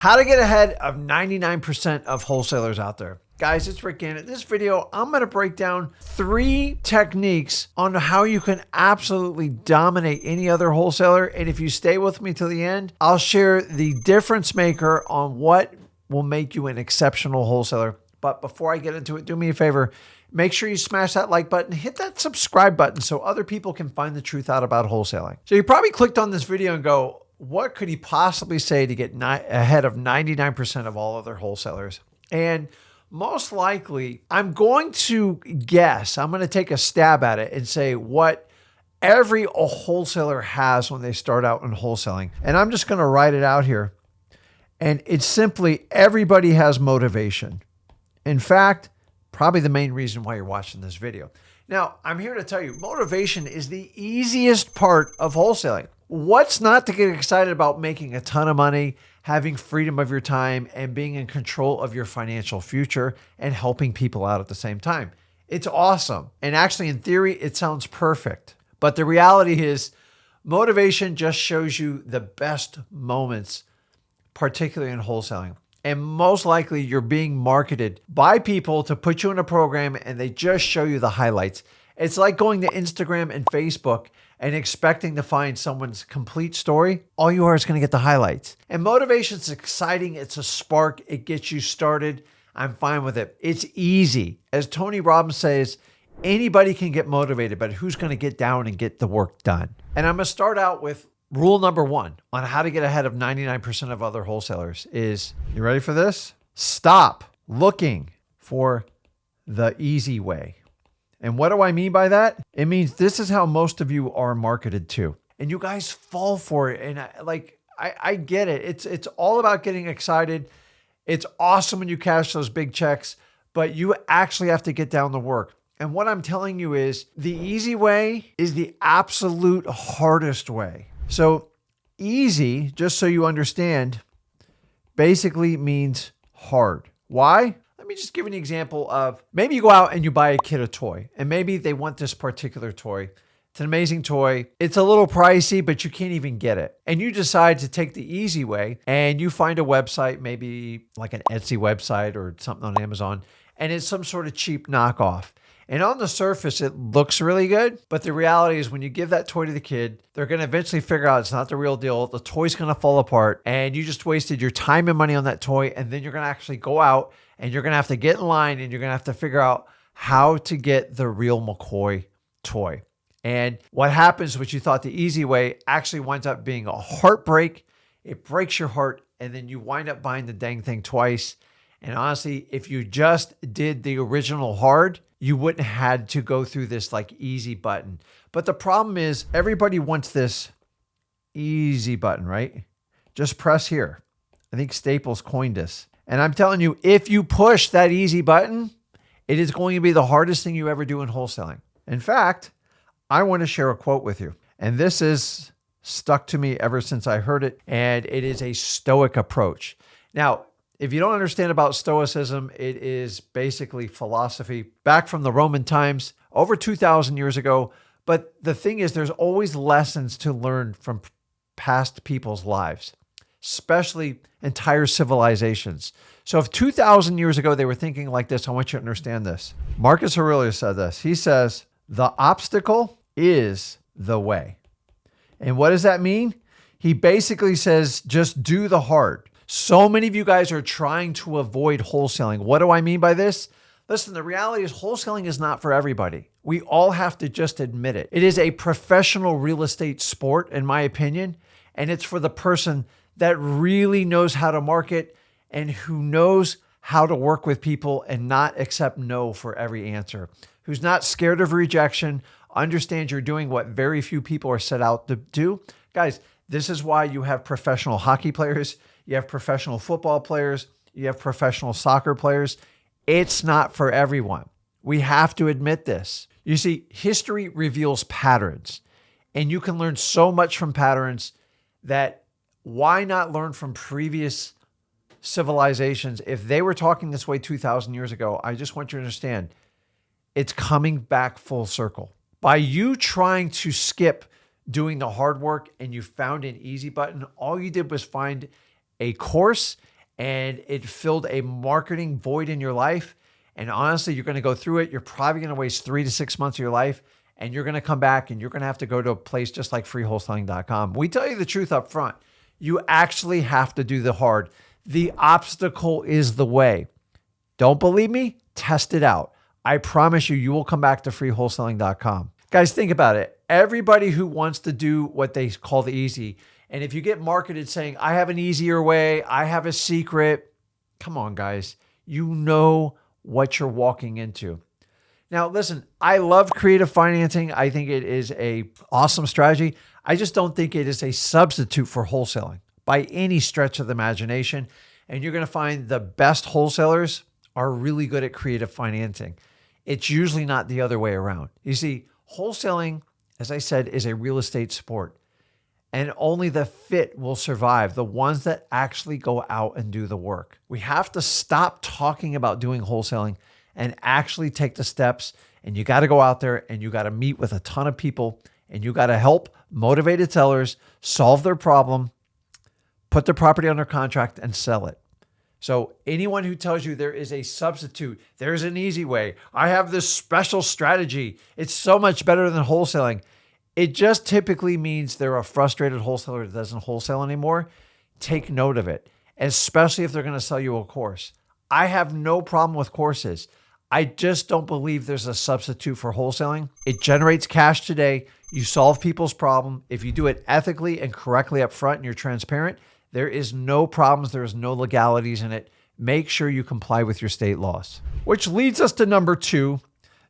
How to get ahead of 99% of wholesalers out there. Guys, it's Rick Gannon. In this video, I'm going to break down 3 techniques on how you can absolutely dominate any other wholesaler. And if you stay with me till the end, I'll share the difference maker on what will make you an exceptional wholesaler. But before I get into it, do me a favor. Make sure you smash that like button, hit that subscribe button so other people can find the truth out about wholesaling. So you probably clicked on this video and go, what could he possibly say to get ahead of 99% of all other wholesalers? And most likely, I'm going to guess, I'm going to take a stab at it and say what every wholesaler has when they start out in wholesaling. And I'm just going to write it out here. And it's simply everybody has motivation. In fact, probably the main reason why you're watching this video. Now, I'm here to tell you, motivation is the easiest part of wholesaling. What's not to get excited about making a ton of money, having freedom of your time, and being in control of your financial future and helping people out at the same time? It's awesome. And actually, in theory, it sounds perfect. But the reality is, motivation just shows you the best moments, particularly in wholesaling. And most likely, you're being marketed by people to put you in a program and they just show you the highlights. It's like going to Instagram and Facebook and expecting to find someone's complete story. All you are is going to get the highlights. And motivation's exciting. It's a spark. It gets you started. I'm fine with it. It's easy. As Tony Robbins says, anybody can get motivated, but who's going to get down and get the work done? And I'm going to start out with rule number 1 on how to get ahead of 99% of other wholesalers is, you ready for this? Stop looking for the easy way. And what do I mean by that? It means this is how most of you are marketed to. And you guys fall for it. And I get it. It's all about getting excited. It's awesome when you cash those big checks, but you actually have to get down to work. And what I'm telling you is the easy way is the absolute hardest way. So easy, just so you understand, basically means hard. Why? Let me just give you an example of maybe you go out and you buy a kid a toy, and maybe they want this particular toy. It's an amazing toy. It's a little pricey, but you can't even get it. And you decide to take the easy way and you find a website, maybe like an Etsy website or something on Amazon, and it's some sort of cheap knockoff. And on the surface, it looks really good. But the reality is when you give that toy to the kid, they're going to eventually figure out it's not the real deal. The toy's going to fall apart and you just wasted your time and money on that toy. And then you're going to actually go out and you're going to have to get in line and you're going to have to figure out how to get the real McCoy toy. And what happens, what you thought the easy way, actually winds up being a heartbreak. It breaks your heart. And then you wind up buying the dang thing twice. And honestly, if you just did the original hard, you wouldn't have had to go through this like easy button. But the problem is everybody wants this easy button, right? Just press here. I think Staples coined this. And I'm telling you, if you push that easy button, it is going to be the hardest thing you ever do in wholesaling. In fact, I want to share a quote with you. And this is stuck to me ever since I heard it. And it is a Stoic approach. Now, if you don't understand about Stoicism, it is basically philosophy back from the Roman times, over 2,000 years ago. But the thing is, there's always lessons to learn from past people's lives, especially entire civilizations. So if 2,000 years ago they were thinking like this, I want you to understand this. Marcus Aurelius said this. He says, the obstacle is the way. And what does that mean? He basically says, just do the hard. So many of you guys are trying to avoid wholesaling. What do I mean by this? Listen, the reality is wholesaling is not for everybody. We all have to just admit it. It is a professional real estate sport, in my opinion, and it's for the person that really knows how to market and who knows how to work with people and not accept no for every answer, who's not scared of rejection, understands you're doing what very few people are set out to do. Guys, this is why you have professional hockey players. You have professional football players. You have professional soccer players. It's not for everyone. We have to admit this. You see, history reveals patterns, and you can learn so much from patterns that why not learn from previous civilizations? If they were talking this way 2,000 years ago, I just want you to understand, it's coming back full circle. By you trying to skip doing the hard work and you found an easy button, all you did was find a course and it filled a marketing void in your life. And honestly, you're going to go through it. You're probably going to waste 3 to 6 months of your life, and you're going to come back and you're going to have to go to a place just like freewholesaling.com. We tell you the truth up front. You actually have to do the hard. The obstacle is the way. Don't believe me? Test it out. I promise you, you will come back to freewholesaling.com. Guys, think about it. Everybody who wants to do what they call the easy, and if you get marketed saying, I have an easier way, I have a secret, come on, guys. You know what you're walking into. Now, listen, I love creative financing. I think it is an awesome strategy. I just don't think it is a substitute for wholesaling by any stretch of the imagination. And you're going to find the best wholesalers are really good at creative financing. It's usually not the other way around. You see, wholesaling, as I said, is a real estate sport. And only the fit will survive, the ones that actually go out and do the work. We have to stop talking about doing wholesaling and actually take the steps. And you got to go out there and you got to meet with a ton of people and you got to help motivated sellers solve their problem, put their property under contract, and sell it. So anyone who tells you there is a substitute, there's an easy way, I have this special strategy, it's so much better than wholesaling, it just typically means they're a frustrated wholesaler that doesn't wholesale anymore. Take note of it, especially if they're going to sell you a course. I have no problem with courses. I just don't believe there's a substitute for wholesaling. It generates cash today. You solve people's problem. If you do it ethically and correctly up front and you're transparent, there is no problems. There is no legalities in it. Make sure you comply with your state laws. Which leads us to number 2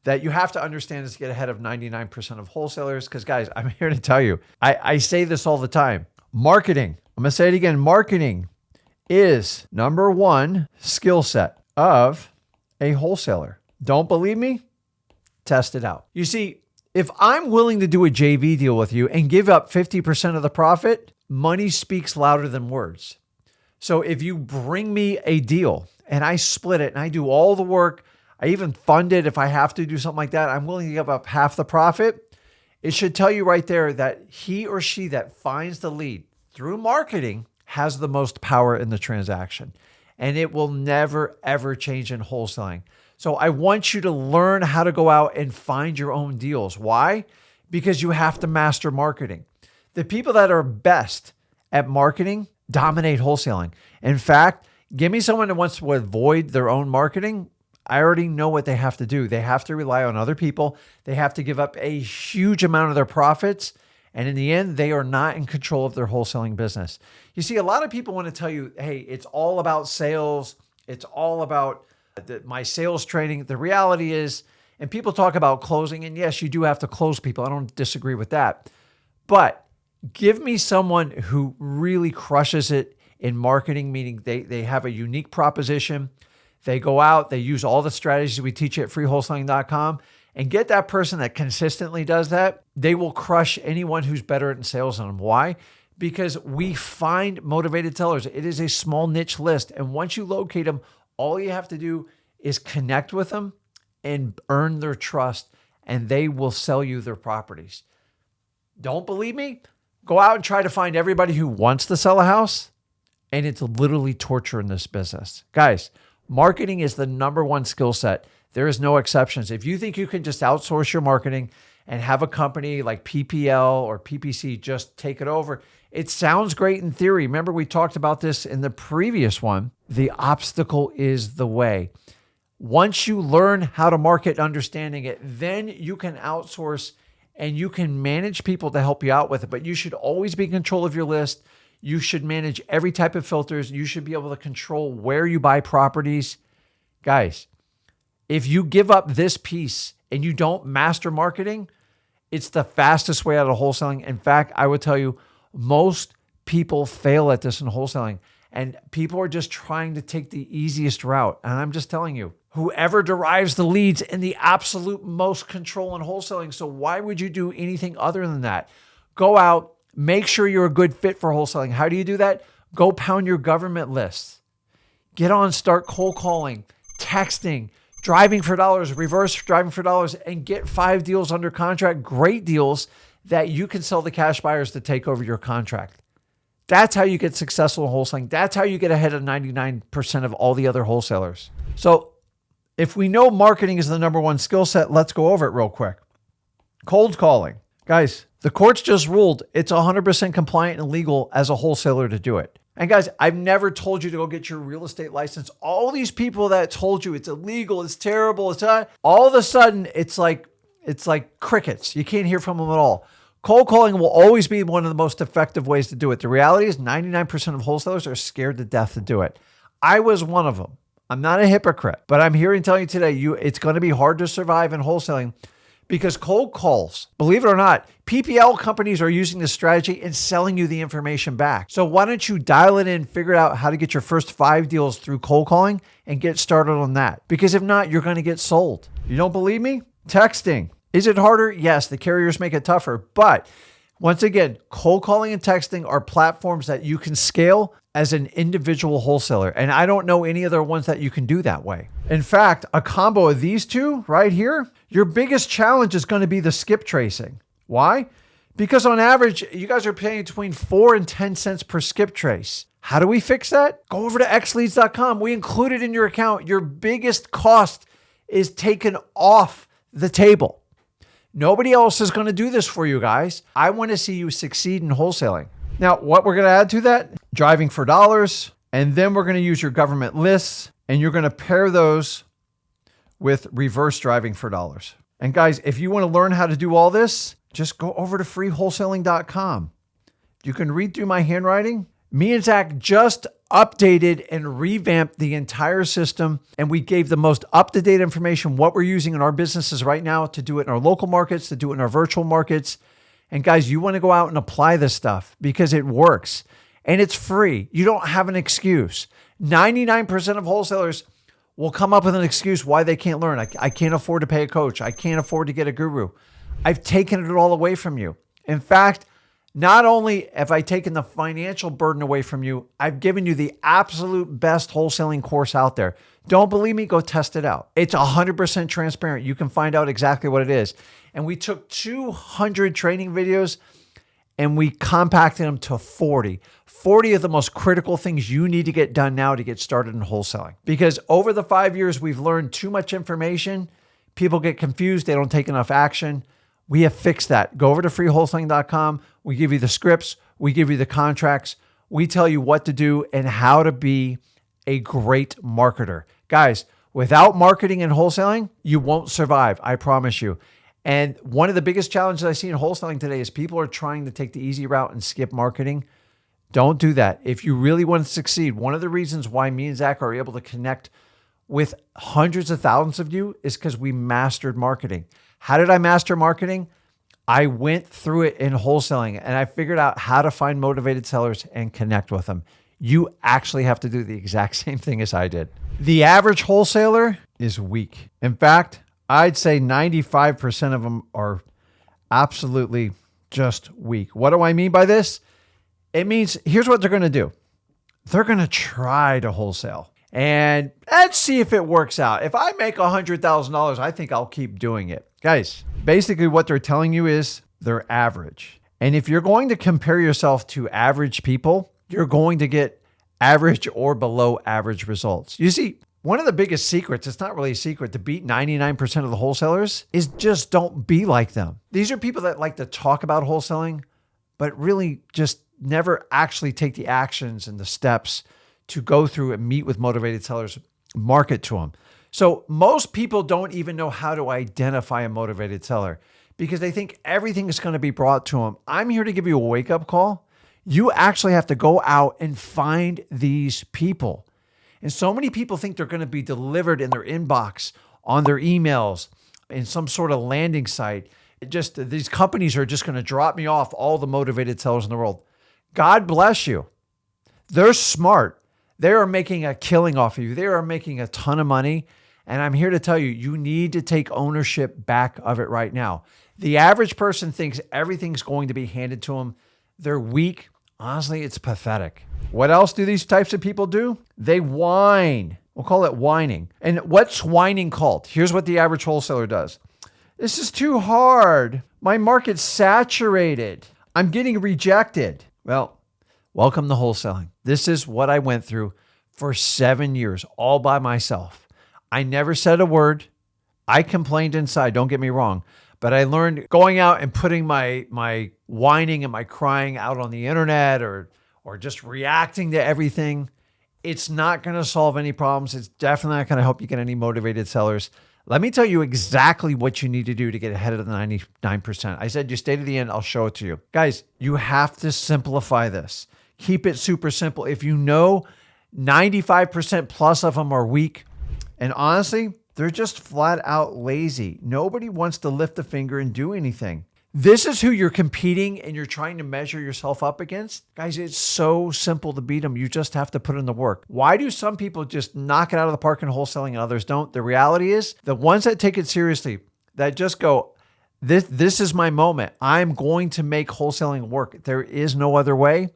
that you have to understand is to get ahead of 99% of wholesalers. Because guys, I'm here to tell you, I say this all the time. Marketing, I'm going to say it again. Marketing is number 1 skill set of a wholesaler. Don't believe me? Test it out. You see, if I'm willing to do a JV deal with you and give up 50% of the profit, money speaks louder than words. So if you bring me a deal and I split it and I do all the work, I even fund it if I have to do something like that, I'm willing to give up half the profit. It should tell you right there that he or she that finds the lead through marketing has the most power in the transaction. And it will never, ever change in wholesaling. So I want you to learn how to go out and find your own deals. Why? Because you have to master marketing. The people that are best at marketing dominate wholesaling. In fact, give me someone that wants to avoid their own marketing. I already know what they have to do. They have to rely on other people. They have to give up a huge amount of their profits. And in the end, they are not in control of their wholesaling business. You see, a lot of people want to tell you, hey, it's all about sales. It's all about my sales training. The reality is, and people talk about closing, and yes, you do have to close people. I don't disagree with that. But give me someone who really crushes it in marketing, meaning they have a unique proposition. They go out, they use all the strategies we teach you at freewholesaling.com, and get that person that consistently does that. They will crush anyone who's better at sales than them. Why? Because we find motivated sellers. It is a small niche list. And once you locate them, all you have to do is connect with them and earn their trust, and they will sell you their properties. Don't believe me? Go out and try to find everybody who wants to sell a house, and it's literally torture in this business. Guys, marketing is the number 1 skill set. There is no exceptions. If you think you can just outsource your marketing and have a company like PPL or PPC just take it over, it sounds great in theory. Remember, we talked about this in the previous one. The obstacle is the way. Once you learn how to market, understanding it, then you can outsource and you can manage people to help you out with it. But you should always be in control of your list. You should manage every type of filters. You should be able to control where you buy properties. Guys, if you give up this piece and you don't master marketing, it's the fastest way out of wholesaling. In fact, I would tell you, most people fail at this in wholesaling, and people are just trying to take the easiest route. And I'm just telling you, whoever derives the leads in the absolute most control in wholesaling. So why would you do anything other than that? Go out, make sure you're a good fit for wholesaling. How do you do that? Go pound your government lists. Get on, start cold calling, texting, driving for dollars, reverse driving for dollars, and get 5 deals under contract, great deals that you can sell the cash buyers to take over your contract. That's how you get successful in wholesaling. That's how you get ahead of 99% of all the other wholesalers. So if we know marketing is the number one skill set, let's go over it real quick. Cold calling. Guys, the courts just ruled it's 100% compliant and legal as a wholesaler to do it. And guys, I've never told you to go get your real estate license. All these people that told you it's illegal, it's terrible, all of a sudden it's like crickets. You can't hear from them at all. Cold calling will always be one of the most effective ways to do it. The reality is 99% of wholesalers are scared to death to do it. I was one of them. I'm not a hypocrite, but I'm here and telling you today, it's going to be hard to survive in wholesaling because cold calls, believe it or not, PPL companies are using this strategy and selling you the information back. So why don't you dial it in, figure out how to get your first 5 deals through cold calling and get started on that? Because if not, you're going to get sold. You don't believe me? Texting. Is it harder? Yes, the carriers make it tougher. But once again, cold calling and texting are platforms that you can scale as an individual wholesaler. And I don't know any other ones that you can do that way. In fact, a combo of these two right here, your biggest challenge is going to be the skip tracing. Why? Because on average, you guys are paying between 4 and 10 cents per skip trace. How do we fix that? Go over to xleads.com. We include it in your account. Your biggest cost is taken off the table. Nobody else is going to do this for you guys. I want to see you succeed in wholesaling. Now, what we're going to add to that, driving for dollars, and then we're going to use your government lists, and you're going to pair those with reverse driving for dollars. And guys, if you want to learn how to do all this, just go over to freewholesaling.com. You can read through my handwriting. Me and Zach just updated and revamped the entire system, and we gave the most up-to-date information, what we're using in our businesses right now to do it in our local markets, to do it in our virtual markets. And guys, you want to go out and apply this stuff because it works and it's free. You don't have an excuse. 99% of wholesalers will come up with an excuse why they can't learn. I can't afford to pay a coach. I can't afford to get a guru. I've taken it all away from you. In fact, not only have I taken the financial burden away from you, I've given you the absolute best wholesaling course out there. Don't believe me? Go test it out. It's 100% transparent. You can find out exactly what it is. And we took 200 training videos and we compacted them to 40. 40 of the most critical things you need to get done now to get started in wholesaling. Because over the 5 years, we've learned too much information. People get confused. They don't take enough action. We have fixed that. Go over to freewholesaling.com. We give you the scripts. We give you the contracts. We tell you what to do and how to be a great marketer. Guys, without marketing and wholesaling, you won't survive. I promise you. And one of the biggest challenges I see in wholesaling today is people are trying to take the easy route and skip marketing. Don't do that. If you really want to succeed, one of the reasons why me and Zach are able to connect with hundreds of thousands of you is because we mastered marketing. How did I master marketing? I went through it in wholesaling and I figured out how to find motivated sellers and connect with them. You actually have to do the exact same thing as I did. The average wholesaler is weak. In fact, I'd say 95% of them are absolutely just weak. What do I mean by this? It means here's what they're going to do. They're going to try to wholesale and let's see if it works out. If I make $100,000, I think I'll keep doing it. Guys, basically what they're telling you is they're average. And if you're going to compare yourself to average people, you're going to get average or below average results. You see, one of the biggest secrets, it's not really a secret, to beat 99% of the wholesalers is just don't be like them. These are people that like to talk about wholesaling, but really just never actually take the actions and the steps to go through and meet with motivated sellers, market to them. So most people don't even know how to identify a motivated seller because they think everything is going to be brought to them. I'm here to give you a wake-up call. You actually have to go out and find these people. And so many people think they're going to be delivered in their inbox, on their emails, in some sort of landing site. These companies are just going to drop me off all the motivated sellers in the world. God bless you. They're smart. They are making a killing off of you. They are making a ton of money. And I'm here to tell you, you need to take ownership back of it right now. The average person thinks everything's going to be handed to them. They're weak. Honestly, it's pathetic. What else do these types of people do? They whine. We'll call it whining. And what's whining called? Here's what the average wholesaler does. This is too hard. My market's saturated. I'm getting rejected. Well, Welcome to wholesaling. This is what I went through for 7 years, all by myself. I never said a word. I complained inside, don't get me wrong, but I learned going out and putting my whining and my crying out on the internet or just reacting to everything. It's not going to solve any problems. It's definitely not going to help you get any motivated sellers. Let me tell you exactly what you need to do to get ahead of the 99%. I said you stay to the end, I'll show it to you. Guys, you have to simplify this. Keep it super simple. If you know 95% plus of them are weak, and honestly, they're just flat out lazy. Nobody wants to lift a finger and do anything. This is who you're competing and you're trying to measure yourself up against. Guys, it's so simple to beat them. You just have to put in the work. Why do some people just knock it out of the park in wholesaling and others don't? The reality is the ones that take it seriously, that just go, this is my moment. I'm going to make wholesaling work. There is no other way.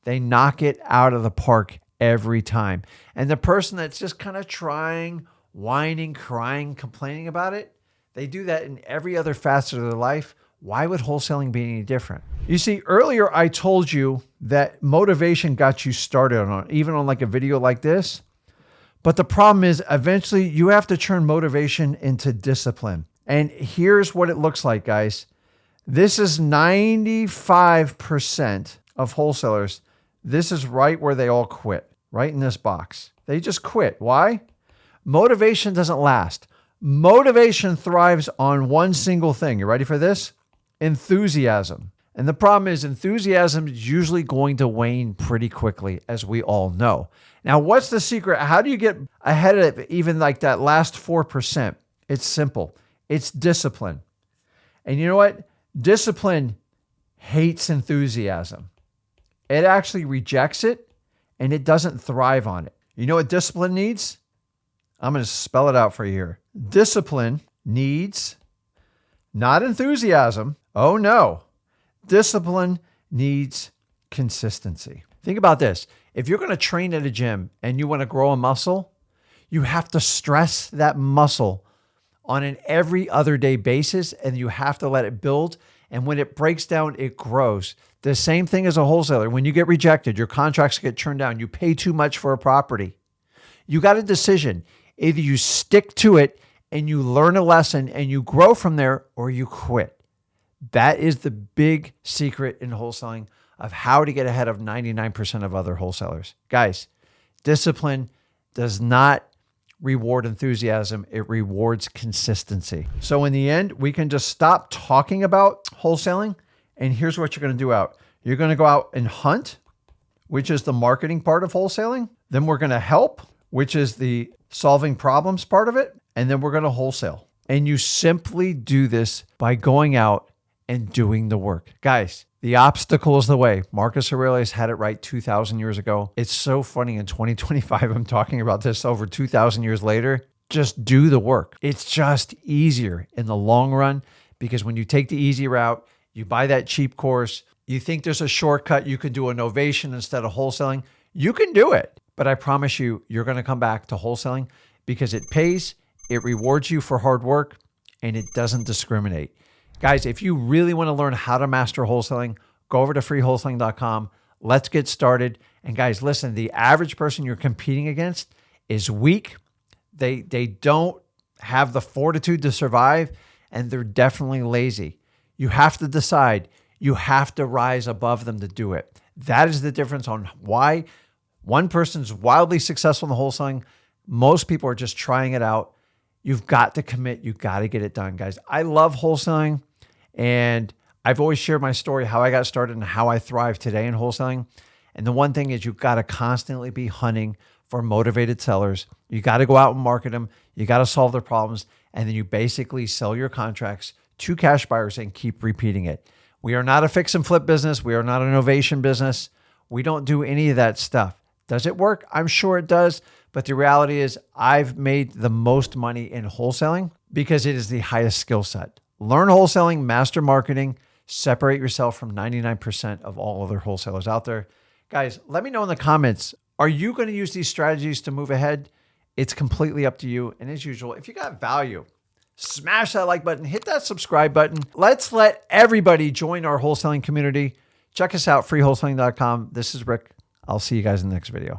They knock it out of the park every time. And the person that's just kind of trying, whining, crying, complaining about it, they do that in every other facet of their life. Why would wholesaling be any different? You see, earlier I told you that motivation got you started on, even on like a video like this. But the problem is eventually you have to turn motivation into discipline. And here's what it looks like, guys. This is 95% of wholesalers. This is right where they all quit, right in this box. They just quit. Why? Motivation doesn't last. Motivation thrives on one single thing. You ready for this? Enthusiasm. And the problem is enthusiasm is usually going to wane pretty quickly, as we all know. Now, what's the secret? How do you get ahead of even like that last 4%? It's simple. It's discipline. And you know what? Discipline hates enthusiasm. It actually rejects it and it doesn't thrive on it. You know what discipline needs? I'm going to spell it out for you here. Discipline needs not enthusiasm. Oh no. Discipline needs consistency. Think about this. If you're going to train at a gym and you want to grow a muscle, you have to stress that muscle on an every other day basis and you have to let it build. And when it breaks down, it grows. The same thing as a wholesaler. When you get rejected, your contracts get turned down, you pay too much for a property. You got a decision. Either you stick to it and you learn a lesson and you grow from there, or you quit. That is the big secret in wholesaling of how to get ahead of 99% of other wholesalers. Guys, discipline does not reward enthusiasm. It rewards consistency. So in the end, we can just stop talking about wholesaling. And here's what you're going to do out. You're going to go out and hunt, which is the marketing part of wholesaling. Then we're going to help, which is the solving problems part of it. And then we're going to wholesale. And you simply do this by going out and doing the work. Guys, the obstacle is the way. Marcus Aurelius had it right 2,000 years ago. It's so funny in 2025, I'm talking about this over 2,000 years later. Just do the work. It's just easier in the long run because when you take the easy route, you buy that cheap course, you think there's a shortcut, you can do a novation instead of wholesaling. You can do it. But I promise you, you're going to come back to wholesaling because it pays, it rewards you for hard work, and it doesn't discriminate. Guys, if you really want to learn how to master wholesaling, go over to freewholesaling.com. Let's get started. And guys, listen, the average person you're competing against is weak. They don't have the fortitude to survive, and they're definitely lazy. You have to decide. You have to rise above them to do it. That is the difference on why one person's wildly successful in the wholesaling. Most people are just trying it out. You've got to commit. You got to get it done, guys. I love wholesaling, and I've always shared my story, how I got started and how I thrive today in wholesaling. And the one thing is you've got to constantly be hunting for motivated sellers. You got to go out and market them. You got to solve their problems. And then you basically sell your contracts to cash buyers and keep repeating it. We are not a fix and flip business. We are not an innovation business. We don't do any of that stuff. Does it work? I'm sure it does. But the reality is I've made the most money in wholesaling because it is the highest skill set. Learn wholesaling, master marketing, separate yourself from 99% of all other wholesalers out there. Guys, let me know in the comments, are you going to use these strategies to move ahead? It's completely up to you. And as usual, if you got value, smash that like button, hit that subscribe button. Let's let everybody join our wholesaling community. Check us out, freewholesaling.com. This is Rick. I'll see you guys in the next video.